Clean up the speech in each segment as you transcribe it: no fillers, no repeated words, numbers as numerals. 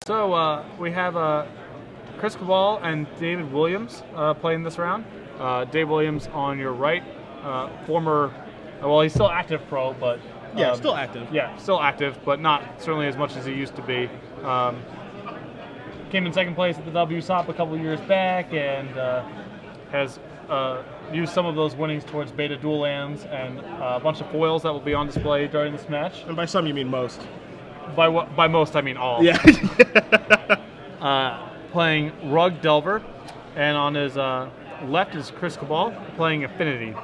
So we have Chris Cabal and David Williams playing this round. Dave Williams on your right, former, well, he's still active pro, but yeah, still active. Yeah, still active, but not certainly as much as he used to be. Came in second place at the WSOP a couple years back, and has used some of those winnings towards beta dual lands and a bunch of foils that will be on display during this match. And by some you mean most. By most I mean all. Yeah. Playing Rug Delver, and on his left is Chris Cabal playing Affinity.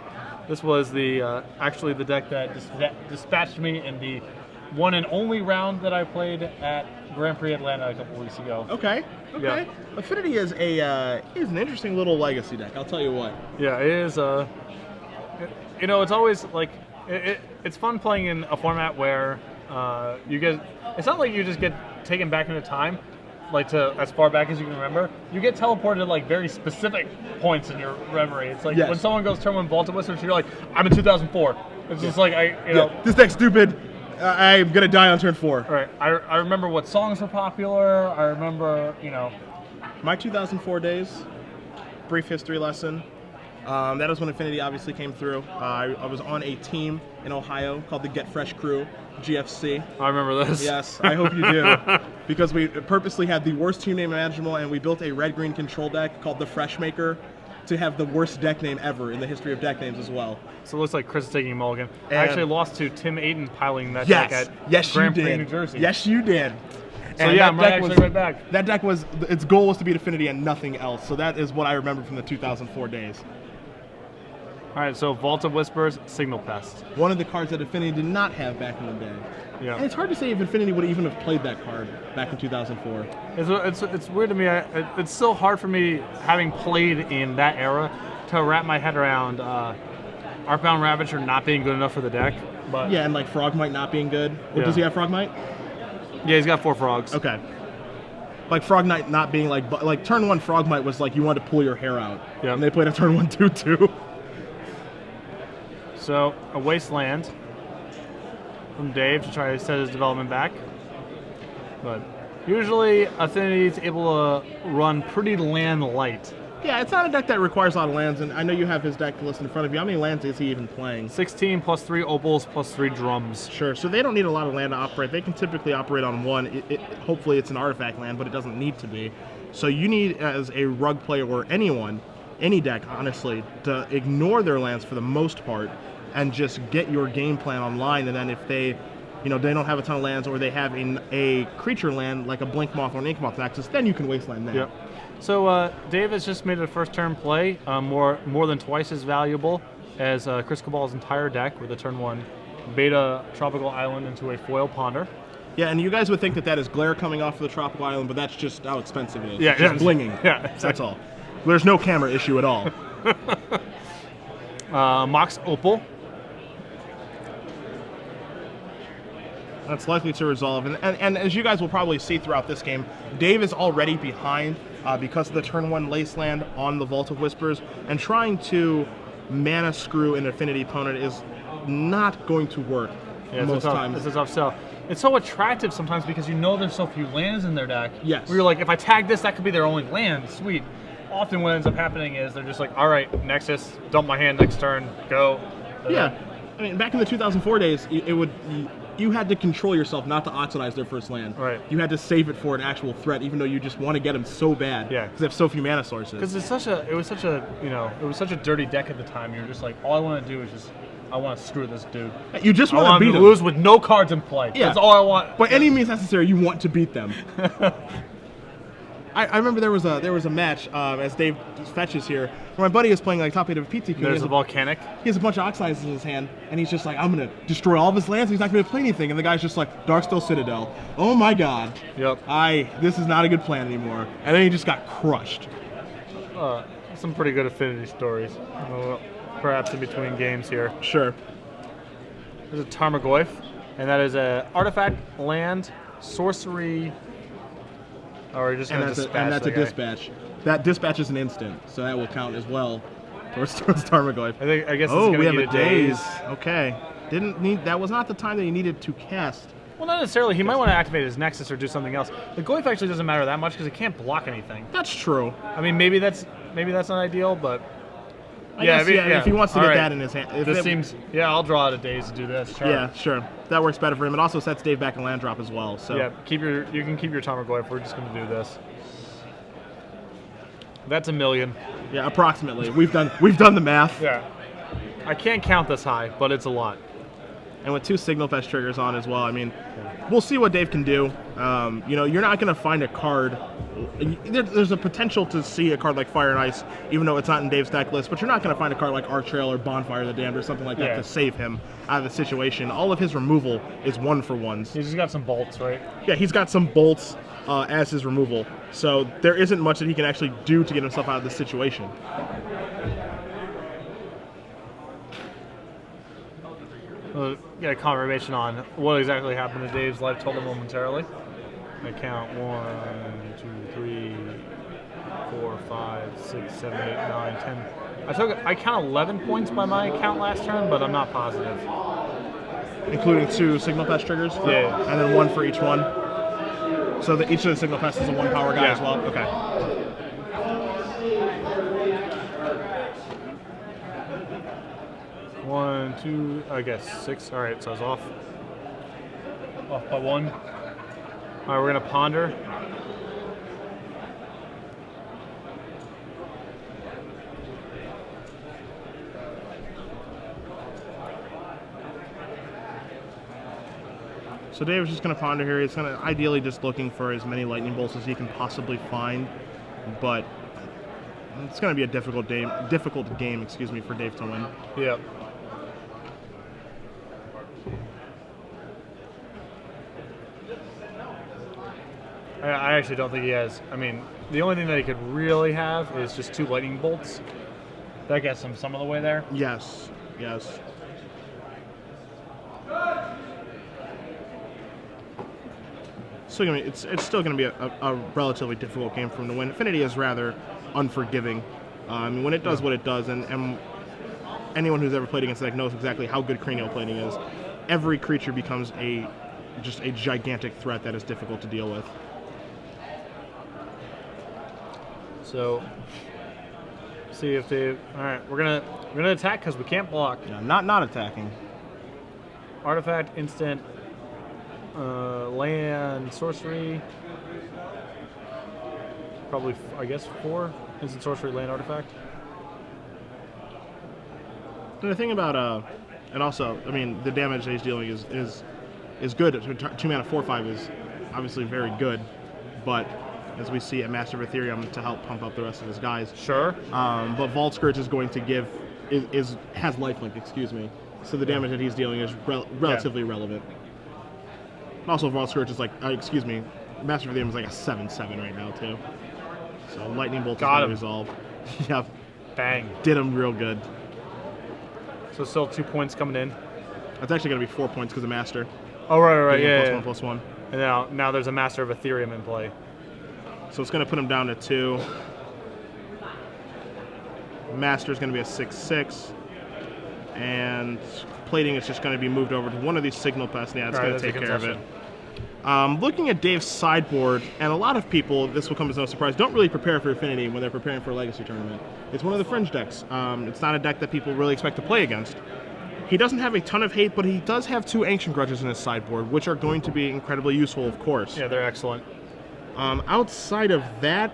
This was the actually the deck that dispatched me in the one and only round that I played at Grand Prix Atlanta a couple weeks ago. Okay. Yeah. Affinity is an interesting little legacy deck. I'll tell you what. Yeah, it is. You know, it's always like it's fun playing in a format where you get. It's not like you just get taken back into time, like to as far back as you can remember. You get teleported to like very specific points in your memory. It's like when someone goes turn 1 Vault of Whispers, you're like, I'm in 2004. It's just like you know, this deck's stupid. I'm gonna die on turn 4. Right. I remember what songs were popular. I remember, you know, my 2004 days. Brief history lesson. That was when Affinity obviously came through. I was on a team in Ohio called the Get Fresh Crew, GFC. I remember this. Yes, I hope you do. Because we purposely had the worst team name imaginable, and we built a red-green control deck called the Fresh Maker to have the worst deck name ever in the history of deck names as well. So it looks like Chris is taking a mulligan. And I actually lost to Tim Aiden piling that deck at Grand Prix, New Jersey. Yes, you did. So and yeah, I'm actually right back. That deck was, its goal was to beat Affinity and nothing else. So that is what I remember from the 2004 days. All right, so Vault of Whispers, Signal Pest. One of the cards that Affinity did not have back in the day. Yeah. And it's hard to say if Affinity would even have played that card back in 2004. It's weird to me. It's still hard for me, having played in that era, to wrap my head around Arcbound Ravager not being good enough for the deck. But yeah, and like Frogmite not being good. Or does he have Frogmite? Yeah, he's got 4 frogs. Okay. Like Frogmite not being like turn 1 Frogmite was like you wanted to pull your hair out. Yeah. And they played a turn 1 2/2. So a Wasteland from Dave to try to set his development back. But usually Affinity is able to run pretty land light. Yeah, it's not a deck that requires a lot of lands, and I know you have his deck list in front of you. How many lands is he even playing? 16 plus 3 opals plus 3 drums. Sure, so they don't need a lot of land to operate. They can typically operate on 1. Hopefully it's an artifact land, but it doesn't need to be. So you need, as a Rug player or anyone, any deck, honestly, to ignore their lands for the most part and just get your game plan online. And then if they, you know, they don't have a ton of lands or they have a creature land like a Blink Moth or an Ink Moth Nexus, then you can wasteland that. Yep. So Dave has just made a first turn play, more than twice as valuable as Chris Cabal's entire deck with a turn 1 Beta Tropical Island into a foil Ponder. Yeah, and you guys would think that that is glare coming off of the Tropical Island, but that's just how expensive it is. Yeah, it's just blinging. Yeah, exactly. That's all. There's no camera issue at all. Mox Opal. That's likely to resolve. And as you guys will probably see throughout this game, Dave is already behind because of the turn 1 Lace Land on the Vault of Whispers, and trying to mana screw an Affinity opponent is not going to work most times. It's a tough sell. It's so attractive sometimes because you know there's so few lands in their deck. Yes. Where you're like, if I tag this, that could be their only land. Sweet. Often what ends up happening is they're just like, all right, Nexus, dump my hand next turn, go. Yeah. I mean, back in the 2004 days, you had to control yourself not to oxidize their first land. Right. You had to save it for an actual threat, even though you just want to get them so bad. Yeah. Because they have so few mana sources. Because it was such a dirty deck at the time. You're just like, all I want to do is just, I want to screw this dude. You just want to beat him. Lose with no cards in play. Yeah. That's all I want. By any means necessary, you want to beat them. I remember there was a match as Dave fetches here where my buddy is playing like top 8 of a PT. There's a volcanic. He has a bunch of Oxidizes in his hand, and he's just like, I'm gonna destroy all of his lands. He's not gonna play anything, and the guy's just like, Darksteel Citadel. Oh my God. Yep. This is not a good plan anymore. And then he just got crushed. Some pretty good Affinity stories, perhaps in between games here. Sure. There's a Tarmogoyf, and that is a artifact, land, sorcery. Or just going to dispatch. And that's a dispatch. That dispatch is an instant, so that will count as well towards Tarmogoyf. I guess it's going to we have need a daze. Okay. That was not the time that he needed to cast Well, not necessarily. He might want to activate his Nexus or do something else. The Goyf actually doesn't matter that much because it can't block anything. That's true. I mean, maybe that's not ideal, but I guess, if he wants to get that in his hand. This seems. Yeah, I'll draw out a Daze to do this. Sure. Yeah, sure. That works better for him. It also sets Dave back in land drop as well. So yeah, you can keep your Timer Goyf. We're just going to do this. That's $1 million. Yeah, approximately. We've done the math. Yeah. I can't count this high, but it's a lot. And with 2 Signal Fest triggers on as well, I mean, we'll see what Dave can do. You know, you're not going to find a card. There's a potential to see a card like Fire and Ice, even though it's not in Dave's deck list, but you're not going to find a card like Arc Trail or Bonfire the Damned or something like that to save him out of the situation. All of his removal is 1-for-1s. He's just got some bolts, right? Yeah, he's got some bolts as his removal. So there isn't much that he can actually do to get himself out of this situation. Get a confirmation on what exactly happened to Dave's life total momentarily. I count 1, 2, 3, 4, 5, 6, 7, 8, 9, 10. I count 11 points by my count last turn, but I'm not positive. Including 2 Signal Pest triggers? Yeah. And then 1 for each one? So that each of the Signal Pests is a 1-power guy as well? Okay. One, 2, I guess 6. All right, so I was off by 1. All right, we're gonna ponder. So Dave's just gonna ponder here. He's gonna ideally just looking for as many lightning bolts as he can possibly find, but it's gonna be a difficult game, for Dave to win. Yep. I actually don't think he has. I mean, the only thing that he could really have is just 2 lightning bolts. That gets him some of the way there. Yes. So it's still going to be a relatively difficult game for him to win. Affinity is rather unforgiving. When it does what it does, and anyone who's ever played against the deck knows exactly how good cranial plating is. Every creature becomes just a gigantic threat that is difficult to deal with. So, see if they. All right, we're gonna attack because we can't block. Yeah, not attacking. Artifact, instant, land, sorcery. Probably, I guess 4 instant, sorcery, land, artifact. And the thing about and also, I mean, the damage that he's dealing is good. 2 mana 4/5 is obviously very good, but as we see at Master of Ethereum to help pump up the rest of his guys. Sure. But Vault Scourge is going to has lifelink, excuse me. So the damage that he's dealing is relatively relevant. Also, Vault Scourge is like, Master of Ethereum is like a 7/7 right now too. So Lightning Bolt is going to resolve. Yep. Bang. Did him real good. So still 2 points coming in. That's actually going to be 4 points because of Master. Oh, right, yeah. +1/+1. And now there's a Master of Ethereum in play. So it's going to put him down to 2. Master is going to be a 6/6. And plating is just going to be moved over to one of these Signal Pests. Yeah, it's going to take care of it. Looking at Dave's sideboard, and a lot of people, this will come as no surprise, don't really prepare for Affinity when they're preparing for a Legacy tournament. It's one of the fringe decks. It's not a deck that people really expect to play against. He doesn't have a ton of hate, but he does have 2 Ancient Grudges in his sideboard, which are going to be incredibly useful, of course. Yeah, they're excellent. Outside of that,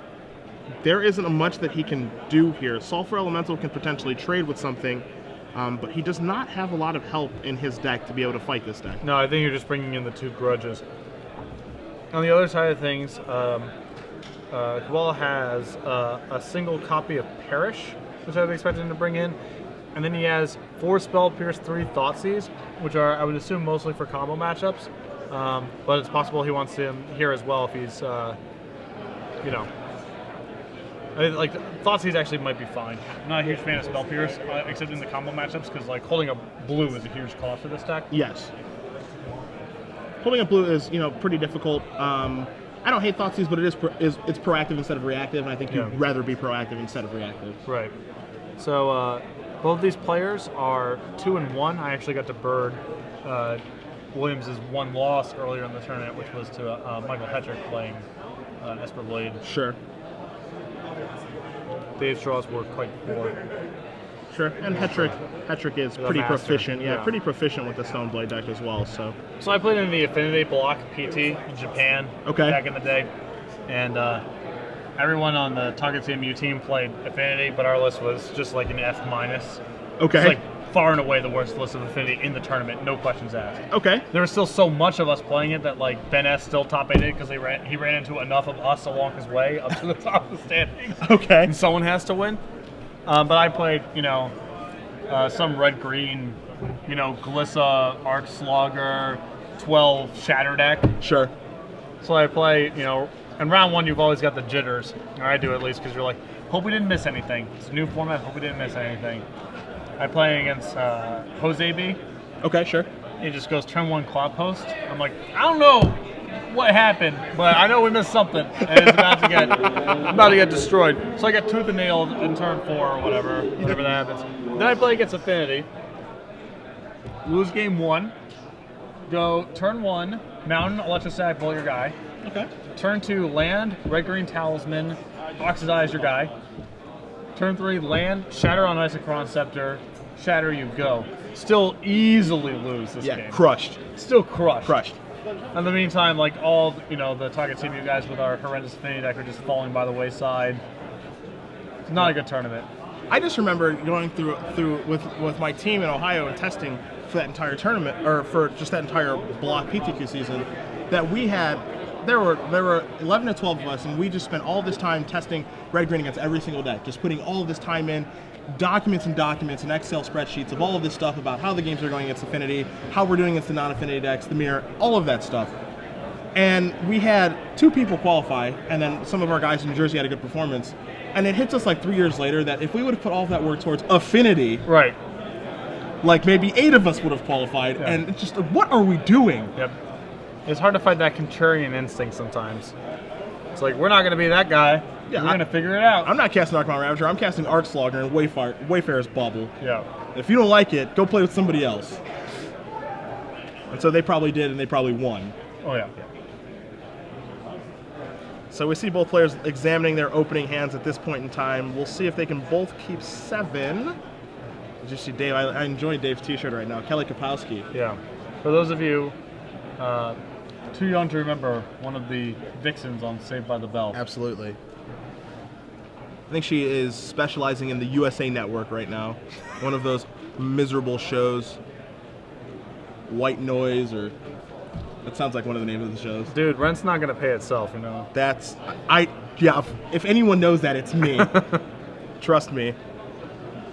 there isn't much that he can do here. Sulfur Elemental can potentially trade with something, but he does not have a lot of help in his deck to be able to fight this deck. No, I think you're just bringing in the 2 Grudges. On the other side of things, Cabal has a single copy of Perish, which I was expecting him to bring in. And then he has 4 Spell Pierce, 3 Thoughtseize, which are, I would assume, mostly for combo matchups. But it's possible he wants him here as well if he's, like, Thoughtseize actually might be fine. I'm not a huge fan of Spell Pierce, except in the combo matchups, because, like, holding a blue is a huge cost for this deck. Yes. Holding a blue is, pretty difficult. I don't hate Thoughtseize, but it's proactive instead of reactive, and I think you'd rather be proactive instead of reactive. Right. So both these players are 2-1. I actually got to burn Williams' one loss earlier in the tournament, which was to Michael Hetrick playing Esper Blade. Sure. Dave's draws were quite poor. Sure, and Hetrick is pretty master. proficient. Yeah, Yeah. pretty proficient with the Stoneblade deck as well. So I played in the Affinity block PT in Japan back in the day, and everyone on the Target CMU team played Affinity, but our list was just like an F minus. Okay. It's like far and away the worst list of Affinity in the tournament, no questions asked. Okay. There was still so much of us playing it that like Ben S still top 8'd because he ran into enough of us along his way up to the top of the standings. Okay. And someone has to win. But I played, some red-green, Glissa, Arc Slugger, 12 Shatter deck. Sure. So I play, in round 1 you've always got the jitters, or I do at least, because you're like, hope we didn't miss anything. It's a new format, hope we didn't miss anything. I play against Jose B. Okay, sure. He just goes turn 1 Cloud Post. I'm like, I don't know what happened, but I know we missed something, and it's about to get destroyed. So I get Tooth and Nail in turn 4 or whatever that happens. Then I play against Affinity, lose game 1, go turn 1, Mountain, Electrostatic, Bowl your guy. Okay. Turn 2, land, Red-Green Talisman, Oxidize your guy. Turn 3, land, Shatter on Isochron Scepter, Shatter you go. Still easily lose this game. Yeah, crushed. Still crushed. Crushed. In the meantime, like all the Target CMU guys with our horrendous Affinity deck are just falling by the wayside. It's not a good tournament. I just remember going through with my team in Ohio and testing for that entire tournament, or for just that entire block PTQ season, that we had. There were 11 to 12 of us, and we just spent all this time testing red-green against every single deck, just putting all of this time in, documents and Excel spreadsheets of all of this stuff about how the games are going against Affinity, how we're doing against the non-Affinity decks, the mirror, all of that stuff. And we had 2 people qualify, and then some of our guys in New Jersey had a good performance. And it hits us like 3 years later that if we would have put all of that work towards Affinity, right, like maybe 8 of us would have qualified. Yeah. And it's just, what are we doing? Yep. It's hard to fight that contrarian instinct sometimes. It's like, we're not going to be that guy. Yeah, we're going to figure it out. I'm not casting Archon Ravager. I'm casting Arc Slugger and Wayfarer's Bubble. Yeah. If you don't like it, go play with somebody else. And so they probably did, and they probably won. Oh, yeah. So we see both players examining their opening hands at this point in time. We'll see if they can both keep 7. Did you see Dave? I enjoy Dave's t-shirt right now. Kelly Kapowski. Yeah. For those of you too young to remember, one of the Vixens on Saved by the Bell. Absolutely. I think she is specializing in the USA Network right now. One of those miserable shows. White Noise, or that sounds like one of the names of the shows. Dude, rent's not going to pay itself, That's, yeah, if anyone knows that, it's me. Trust me.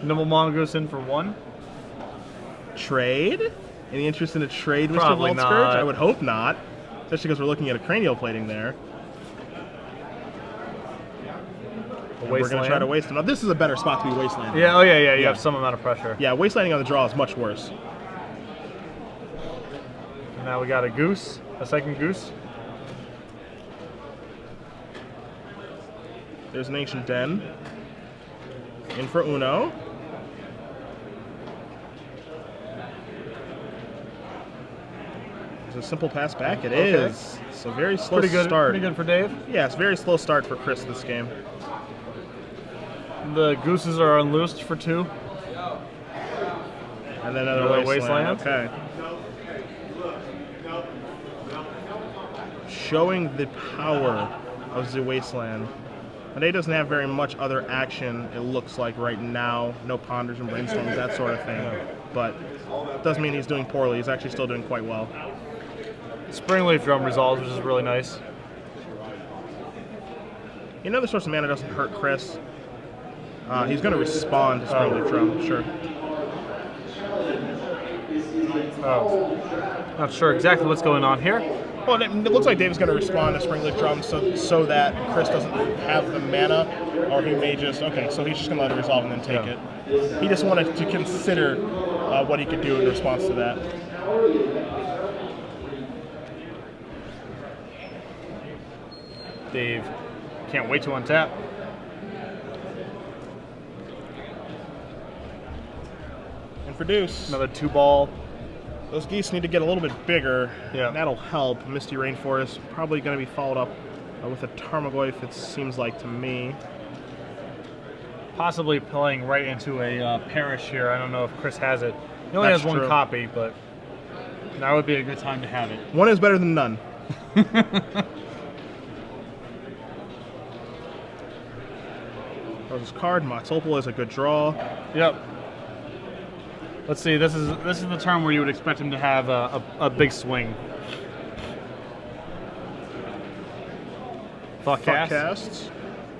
Nimble Mongoose in for 1? Trade? Any interest in a trade, Mr. Probably Voltscourge? not. I would hope not. Especially because we're looking at a cranial plating there. We're going to try to waste him. Now, this is a better spot to be wastelanding. Yeah, yeah. You have some amount of pressure. Yeah, wastelanding on the draw is much worse. Now we got a second goose. There's an Ancient Den. In for Uno. It's a simple pass back. It is. It's a very slow start. Pretty good for Dave. Yeah, it's a very slow start for Chris this game. The gooses are unloosed for 2. And then another wasteland. Okay. Showing the power of the wasteland. Monday doesn't have very much other action, it looks like right now. No ponders and brainstorms, that sort of thing. But it doesn't mean he's doing poorly. He's actually still doing quite well. Springleaf Drum resolves, which is really nice. Another source of mana doesn't hurt Chris. He's going to respond to Springleaf Drum, sure. Not sure exactly what's going on here. Well, it looks like Dave's going to respond to Springleaf Drum so that Chris doesn't have the mana, or he may just, okay, so he's just going to let it resolve and then take it. He just wanted to consider what he could do in response to that. Dave can't wait to untap. And for Deuce. Another 2-ball. Those geese need to get a little bit bigger. Yeah. That'll help. Misty Rainforest probably going to be followed up with a Tarmogoyf, it seems like to me. Possibly playing right into a Parish here. I don't know if Chris has it. He only has one copy, but that would be a good time to have it. One is better than none. His card, Moxopal is a good draw. Yep. Let's see. This is the turn where you would expect him to have a big swing. Thought casts.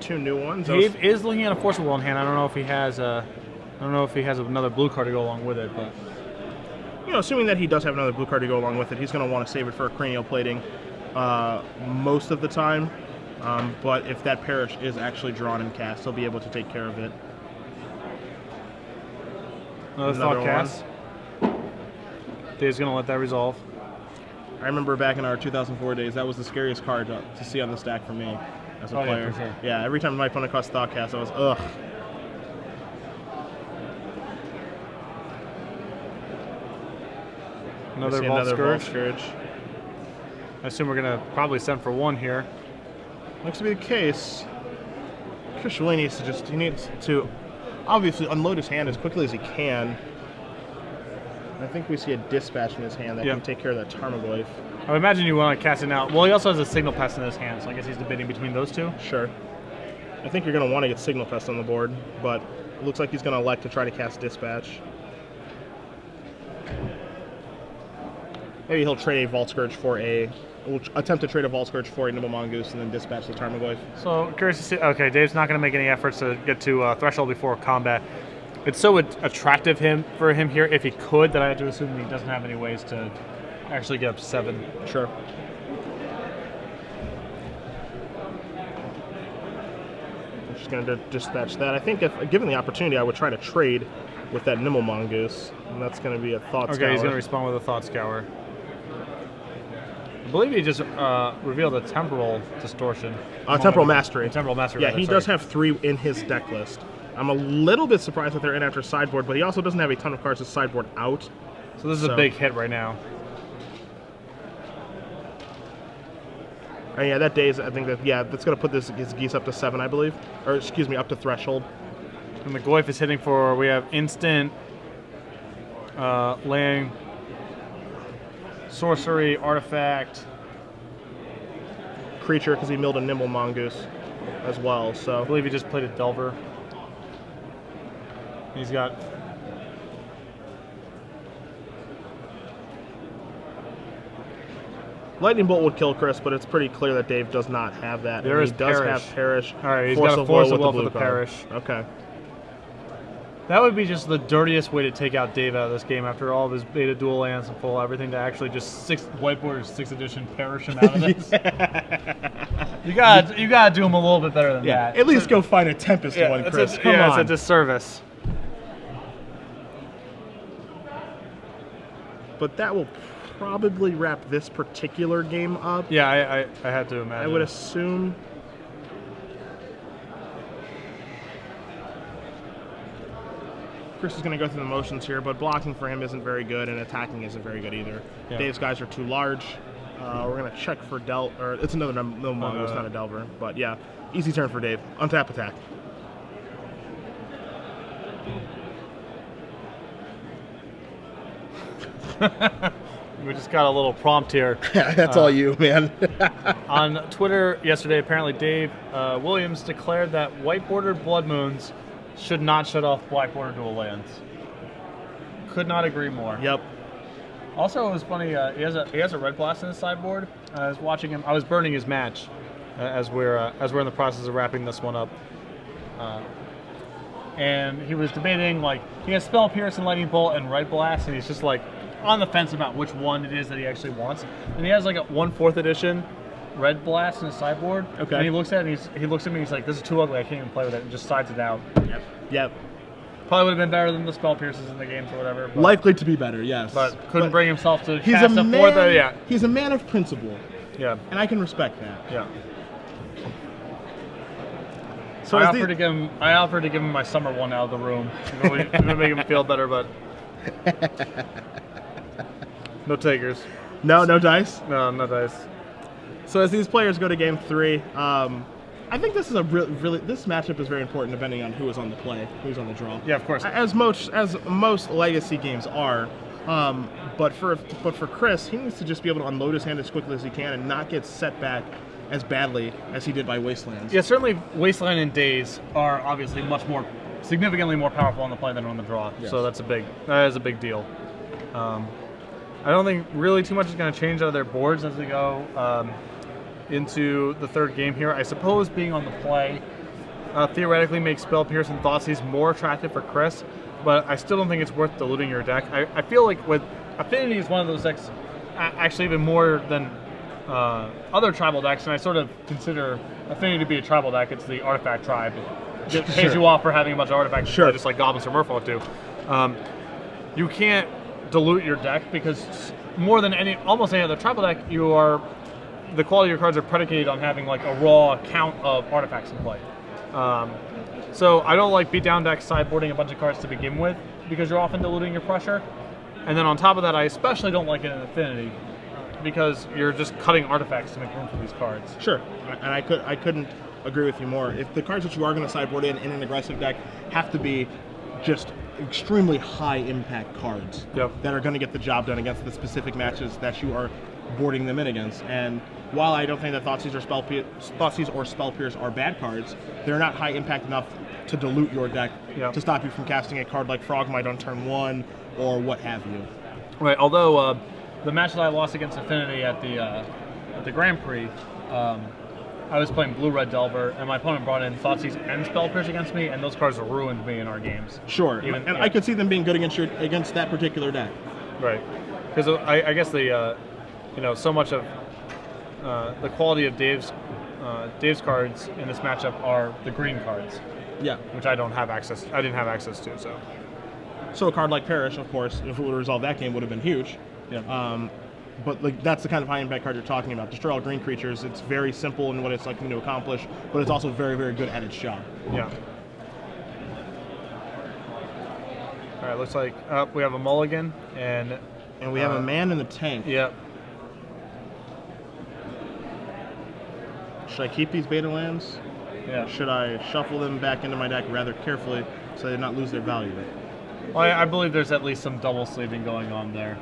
2 new ones. Dave is looking at a Force of Will in hand. I don't know if he has another blue card to go along with it, but assuming that he does have another blue card to go along with it, he's going to want to save it for a cranial plating most of the time. But if that Parish is actually drawn and cast, he'll be able to take care of it. Another thought cast. Dave's going to let that resolve. I remember back in our 2004 days, that was the scariest card to see on the stack for me as a player. Yeah, for sure. Yeah, every time my opponent cast thought cast, I was, ugh. Another Vault Scourge. I assume we're going to probably send for 1 here. Looks to be the case. Chris really needs to obviously unload his hand as quickly as he can. I think we see a Dispatch in his hand that can take care of that Tarmogoyf. I would imagine you want to cast it now. Well, he also has a Signal Pest in his hand, so I guess he's debating between those two. Sure. I think you're going to want to get Signal Pest on the board, but it looks like he's going to elect to try to cast Dispatch. Maybe he'll trade a Vault Scourge for we'll attempt to trade a Vault Scourge for a Nimble Mongoose and then dispatch the Tarmogoyf. So, curious to see. Okay, Dave's not going to make any efforts to get to Threshold before combat. It's so attractive for him here, if he could, that I have to assume he doesn't have any ways to actually get up to 7. Sure. I'm just going to dispatch that. I think if given the opportunity, I would try to trade with that Nimble Mongoose, and that's going to be a Thought Scour. Okay, he's going to respond with a Thought Scour. I believe he just revealed a Temporal Distortion. Temporal Mastery. Temporal Mastery. Yeah, he does have 3 in his deck list. I'm a little bit surprised that they're in after sideboard, but he also doesn't have a ton of cards to sideboard out. So this is a big hit right now. Yeah, that Dave's, I think that's going to put his geese up to 7, I believe. Or, excuse me, up to Threshold. And the Goyf is hitting for, we have instant, land, sorcery, artifact, creature, because he milled a Nimble Mongoose as well. So I believe he just played a Delver. He's got Lightning Bolt would kill Chris, but it's pretty clear that Dave does not have that. He does have Parish. All right, he's got a Force of Will for the Parish. Okay. That would be just the dirtiest way to take out Dave out of this game after all of his beta dual lands and full everything, to actually just whiteboard 6th edition Parish him out of this. You gotta do him a little bit better than that. At least go find a Tempest one, Chris. Come on. It's a disservice. But that will probably wrap this particular game up. Yeah, I had to imagine. I would assume. Chris is going to go through the motions here, but blocking for him isn't very good, and attacking isn't very good either. Yeah. Dave's guys are too large. We're going to check for or it's another no Mongo, it's not a Delver. But yeah, easy turn for Dave. Untap attack. We just got a little prompt here. That's all you, man. On Twitter yesterday, apparently Dave Williams declared that white-bordered Blood Moons should not shut off black-bordered dual lands. Could not agree more. Yep. Also, it was funny. He has a red blast in his sideboard. I was watching him. I was burning his match as we're in the process of wrapping this one up. And he was debating, like, he has Spell Pierce and Lightning Bolt and Red Blast, and he's just like on the fence about which one it is that he actually wants. And he has like a 1/4 edition Red Blast in his sideboard. Okay. And he looks at it and he looks at me and he's like, "This is too ugly. I can't even play with it." And just sides it out. Yep. Probably would have been better than the Spell Pierces in the games or whatever. But, likely to be better, yes. But couldn't bring himself to he's cast a fourth. Man, he's a man of principle. Yeah. And I can respect that. Yeah. So I offered to give him my summer one out of the room. It would make him feel better, but No takers. No dice. No dice. So as these players go to game 3, I think this is a really this matchup is very important depending on who is on the play, who's on the draw. Yeah, of course. As most legacy games are. But for Chris, he needs to just be able to unload his hand as quickly as he can and not get set back as badly as he did by Wastelands. Yeah, certainly Wasteland and Days are obviously significantly more powerful on the play than on the draw. Yes. So that is a big deal. I don't think really too much is going to change out of their boards as we go into the third game here. I suppose being on the play theoretically makes Spell Pierce and Thoughtseize more attractive for Chris, but I still don't think it's worth diluting your deck. I feel like with Affinity is one of those decks, actually even more than other tribal decks, and I sort of consider Affinity to be a tribal deck. It's the Artifact Tribe. It pays you off for having a bunch of artifacts, just like Goblins or Merfolk do. You can't dilute your deck because more than almost any other tribal deck, the quality of your cards are predicated on having like a raw count of artifacts in play. So I don't like beatdown decks sideboarding a bunch of cards to begin with because you're often diluting your pressure. And then on top of that, I especially don't like it in Affinity because you're just cutting artifacts to make room for these cards. Sure, and I couldn't agree with you more. If the cards that you are going to sideboard in an aggressive deck have to be just extremely high impact cards that are going to get the job done against the specific matches that you are boarding them in against. And while I don't think that Thoughtseize or Spell Pierce are bad cards, they're not high impact enough to dilute your deck to stop you from casting a card like Frogmite on turn 1 or what have you. Right. Although the match that I lost against Affinity at the Grand Prix, I was playing Blue-Red Delver, and my opponent brought in Thoughtseize and Spell Pierce against me, and those cards ruined me in our games. Sure, and I could see them being good against that particular deck. Right, because I guess so much of the quality of Dave's cards in this matchup are the green cards. Yeah, which I didn't have access to. So a card like Perish, of course, if it would have resolved that game, would have been huge. Yeah. But like that's the kind of high impact card you're talking about. Destroy all green creatures. It's very simple in what it's looking to accomplish, but it's also very, very good at its job. Yeah. All right. Looks like we have a mulligan and we have a man in the tank. Yep. Should I keep these beta lands? Yeah. Should I shuffle them back into my deck rather carefully so they not lose their value? Well, I believe there's at least some double sleeving going on there.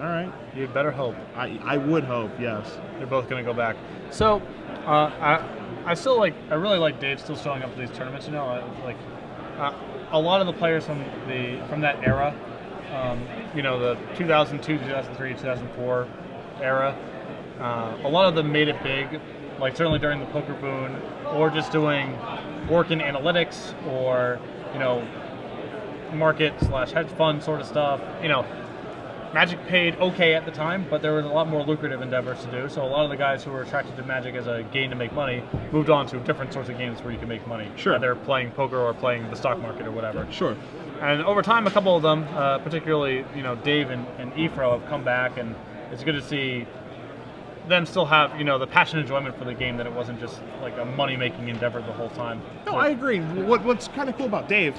All right. You'd better hope. I would hope, yes. They're both going to go back. So, I really like Dave still showing up to these tournaments. You know, a lot of the players from that era, the 2002, 2003, 2004 era, a lot of them made it big. Like certainly during the Poker Boon, or just doing work in analytics, or market/hedge fund sort of stuff. Magic paid okay at the time, but there was a lot more lucrative endeavors to do. So a lot of the guys who were attracted to Magic as a game to make money moved on to different sorts of games where you can make money. Sure. Whether playing poker or playing the stock market or whatever. Sure. And over time, a couple of them, particularly Dave and Ephro, have come back, and it's good to see them still have the passion and enjoyment for the game, that it wasn't just like a money-making endeavor the whole time. No, I agree. What's kind of cool about Dave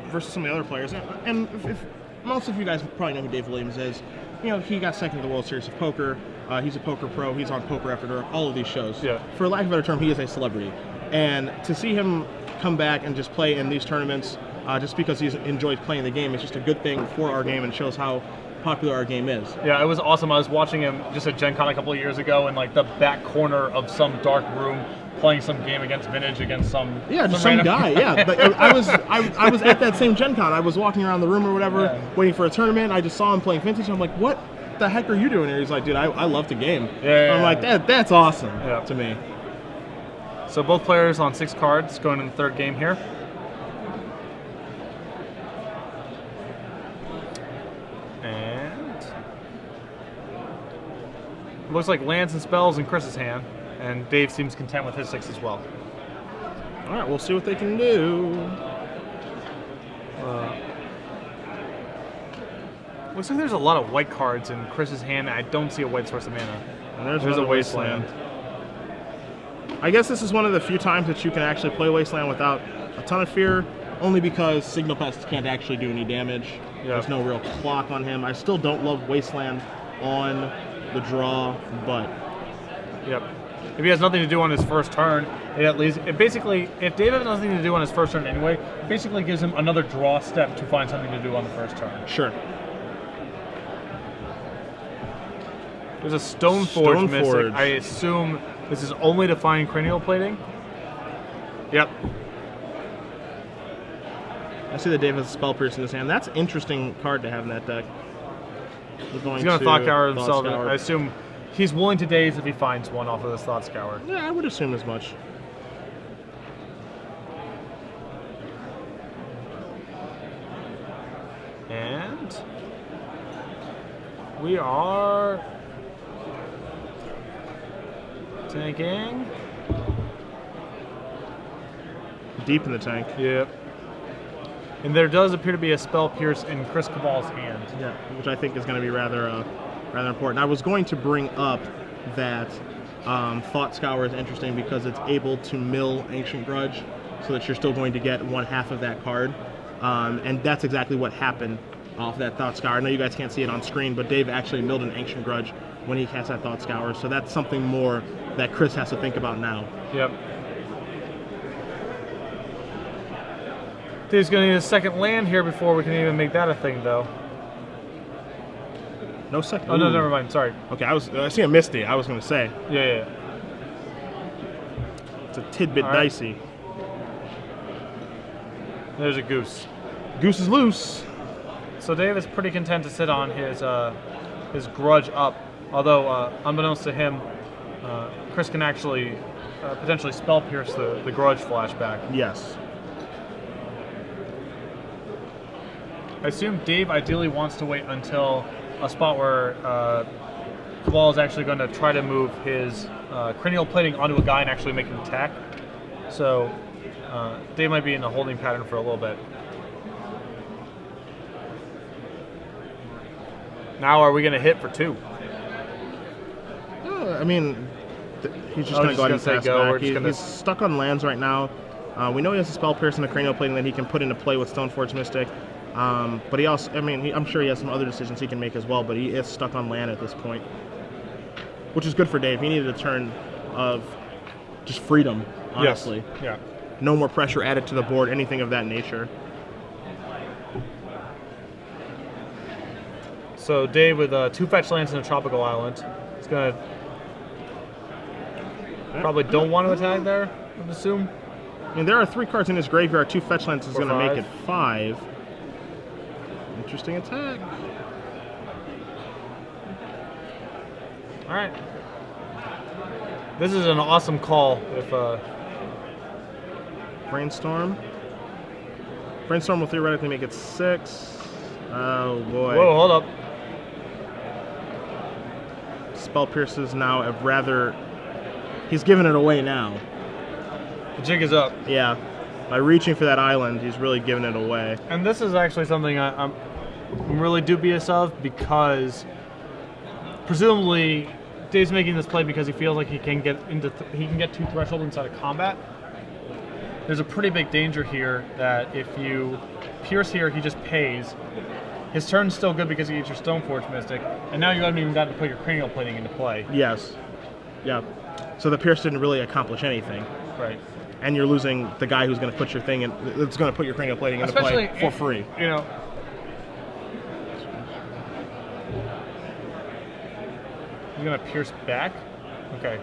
versus some of the other players, and if most of you guys probably know who Dave Williams is. He got second to the World Series of Poker. He's a poker pro. He's on Poker After Dark, all of these shows. Yeah. For lack of a better term, he is a celebrity. And to see him come back and just play in these tournaments, just because he enjoys playing the game, is just a good thing for our game and shows how popular our game is. Yeah, it was awesome. I was watching him just at Gen Con a couple of years ago in like the back corner of some dark room, playing some game against Vintage against some guy. Yeah, but I was at that same Gen Con. I was walking around the room or whatever, waiting for a tournament. I just saw him playing Vintage. I'm like, what the heck are you doing here? He's like, dude, I love the game. Yeah. I'm like, that's awesome to me. So both players on 6 cards going in the third game here. And it looks like lands and spells in Chris's hand, and Dave seems content with his 6 as well. All right, we'll see what they can do. Looks like there's a lot of white cards in Chris's hand. I don't see a white source of mana. And there's a Wasteland. I guess this is one of the few times that you can actually play Wasteland without a ton of fear, only because Signal Pest can't actually do any damage. Yeah. There's no real clock on him. I still don't love Wasteland on the draw, but Yep. If he has nothing to do on his first turn, it basically, if Dave has nothing to do on his first turn anyway, it basically gives him another draw step to find something to do on the first turn. sure. There's a Stoneforge Mystic. Stoneforge. I assume this is only to find cranial plating. Yep. I see that Dave has a Spell Pierce in his hand. That's an interesting card to have in that deck. He's going to Thought Scour himself. I assume he's willing to daze if he finds one off of this Thought Scour. Yeah, I would assume as much. And we are tanking. Deep in the tank. Yep. And there does appear to be a Spell Pierce in Chris Cabal's hand. Yeah, which I think is going to be rather important. I was going to bring up that Thought Scour is interesting because it's able to mill Ancient Grudge, so that you're still going to get one half of that card. And that's exactly what happened off that Thought Scour. I know you guys can't see it on screen, but Dave actually milled an Ancient Grudge when he cast that Thought Scour, so that's something more that Chris has to think about now. Yep. Dave's going to need a second land here before we can even make that a thing, though. No second. Oh, no, never mind. Sorry. Okay, I see a Misty. I was going to say. Yeah. It's a tidbit dicey. There's a Goose. Goose is loose. So Dave is pretty content to sit on his Grudge up, although unbeknownst to him, Chris can actually potentially Spell Pierce the Grudge flashback. Yes. I assume Dave ideally wants to wait until a spot where Cabal is actually going to try to move his cranial plating onto a guy and actually make an attack. So Dave might be in a holding pattern for a little bit. Now are we going to hit for 2? I mean, he's just going to go ahead and pass back. He's stuck on lands right now. We know he has a Spell Pierce and a cranial plating that he can put into play with Stoneforge Mystic. But he also, I'm sure he has some other decisions he can make as well, but he is stuck on land at this point, which is good for Dave. He needed a turn of just freedom, honestly. Yes. Yeah. No more pressure added to the board, anything of that nature. So Dave with 2 fetch lands and a tropical island. He's going to probably don't want to attack there, I would assume. I mean, there are 3 cards in his graveyard. 2 fetch lands is going to make it 5. Interesting attack. All right. This is an awesome call. If Brainstorm. Brainstorm will theoretically make it 6. Oh boy. Whoa, hold up. Spell Pierce is now a rather. He's giving it away now. The jig is up. Yeah. By reaching for that island, he's really giving it away. And this is actually something I'm really dubious of, because presumably Dave's making this play because he feels like he can get 2 threshold inside of combat. There's a pretty big danger here that if you pierce here, he just pays. His turn's still good because he gets your Stoneforge Mystic, and now you haven't even got to put your cranial plating into play. Yes. Yeah. So the pierce didn't really accomplish anything. Right. And you're losing the guy who's going to put your thing in. That's going to put your cranial plating into play for free. You know. He's going to pierce back. Okay.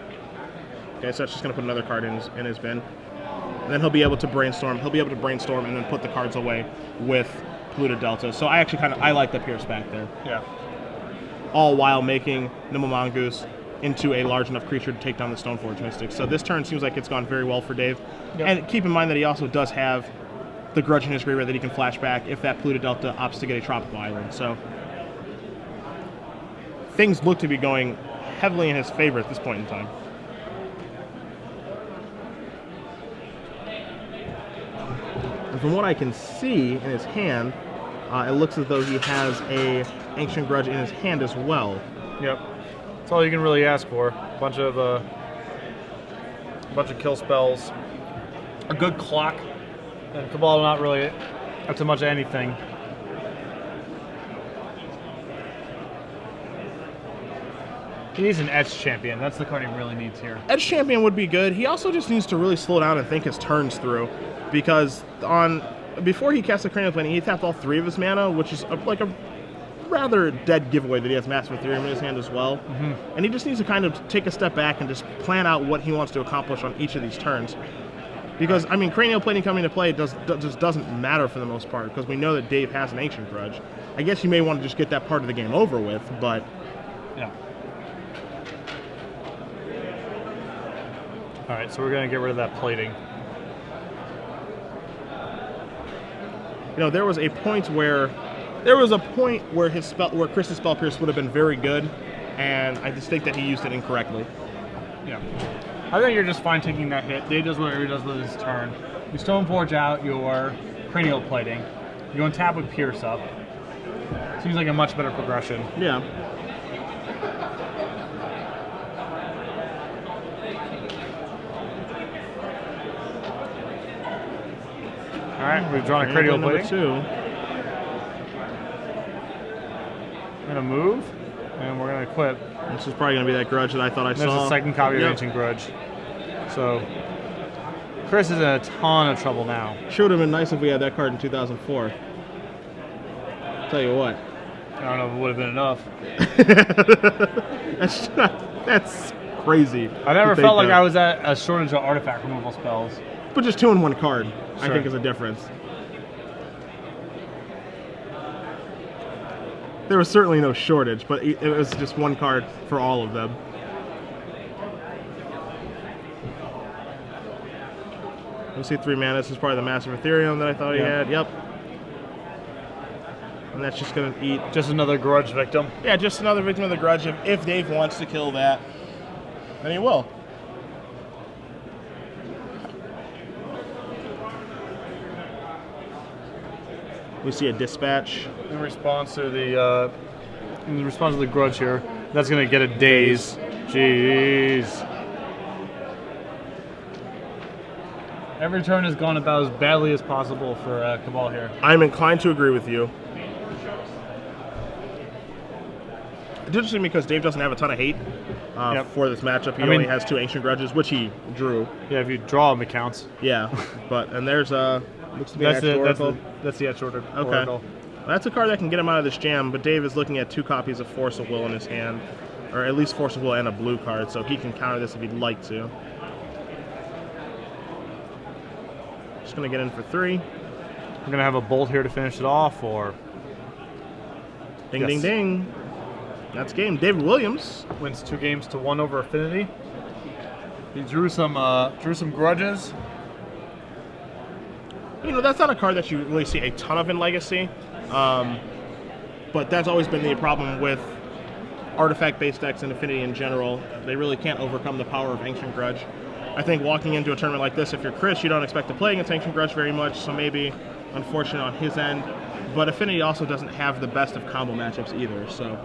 Okay, so that's just going to put another card in his bin. And then he'll be able to brainstorm. He'll be able to brainstorm and then put the cards away with Polluted Delta. So I actually I like the pierce back there. Yeah. All while making Nimble Mongoose into a large enough creature to take down the Stoneforge Mystic. So this turn seems like it's gone very well for Dave. Yep. And keep in mind that he also does have the Grudge in his graveyard that he can flash back if that Polluted Delta opts to get a Tropical Island. So things look to be going heavily in his favor at this point in time. And from what I can see in his hand, it looks as though he has a Ancient Grudge in his hand as well. Yep. That's all you can really ask for. A bunch of kill spells, a good clock, and Cabal not really up to much of anything. He needs an Edge champion. That's the card he really needs here. Edge champion would be good. He also just needs to really slow down and think his turns through, because before he casts the Cranial Plating, he tapped all 3 of his mana, which is like a rather dead giveaway that he has Massive Ethereum in his hand as well. And he just needs to kind of take a step back and just plan out what he wants to accomplish on each of these turns. Because, I mean, Cranial Plating coming into play just doesn't matter for the most part, because we know that Dave has an Ancient Grudge. I guess you may want to just get that part of the game over with, but... Yeah. Alright, so we're going to get rid of that plating. You know, there was a point where Chris's Spell Pierce would have been very good, and I just think that he used it incorrectly. Yeah. I think you're just fine taking that hit. Dave does whatever he does with his turn. You Stoneforge out your Cranial Plating. You go and tap with Pierce up. Seems like a much better progression. Yeah. Alright, we've drawn a Cranial Plating. 2. We're going to move, and we're going to equip. This is probably going to be that Grudge that I thought I saw. There's a second copy of Ancient Grudge. So, Chris is in a ton of trouble now. Sure would have been nice if we had that card in 2004. Tell you what. I don't know if it would have been enough. That's crazy. I never felt like I was at a shortage of artifact removal spells. But just 2 in 1 card, sure. I think, is a difference. There was certainly no shortage, but it was just 1 card for all of them. Let's see, 3 mana. This is probably the Massive Ethereum that I thought he had. Yep. And that's just going to eat. Just another Grudge victim. Yeah, just another victim of the Grudge. If Dave wants to kill that, then he will. We see a Dispatch. In response to the Grudge here, that's going to get a Daze. Jeez. Every turn has gone about as badly as possible for Cabal here. I'm inclined to agree with you. It's interesting because Dave doesn't have a ton of hate for this matchup. He only has 2 Ancient Grudges, which he drew. Yeah, if you draw them, it counts. Yeah, and there's looks to be that's the Etched Okay. Oracle. That's a card that can get him out of this jam, but Dave is looking at 2 copies of Force of Will in his hand, or at least Force of Will and a blue card, so he can counter this if he'd like to. Just going to get in for 3. We're going to have a Bolt here to finish it off, or... Ding, ding, ding. That's game. David Williams wins 2 games to 1 over Affinity. He drew some Grudges. You know, that's not a card that you really see a ton of in Legacy, but that's always been the problem with artifact-based decks and Affinity in general. They really can't overcome the power of Ancient Grudge. I think walking into a tournament like this, if you're Chris, you don't expect to play against Ancient Grudge very much, so maybe unfortunate on his end. But Affinity also doesn't have the best of combo matchups either, so...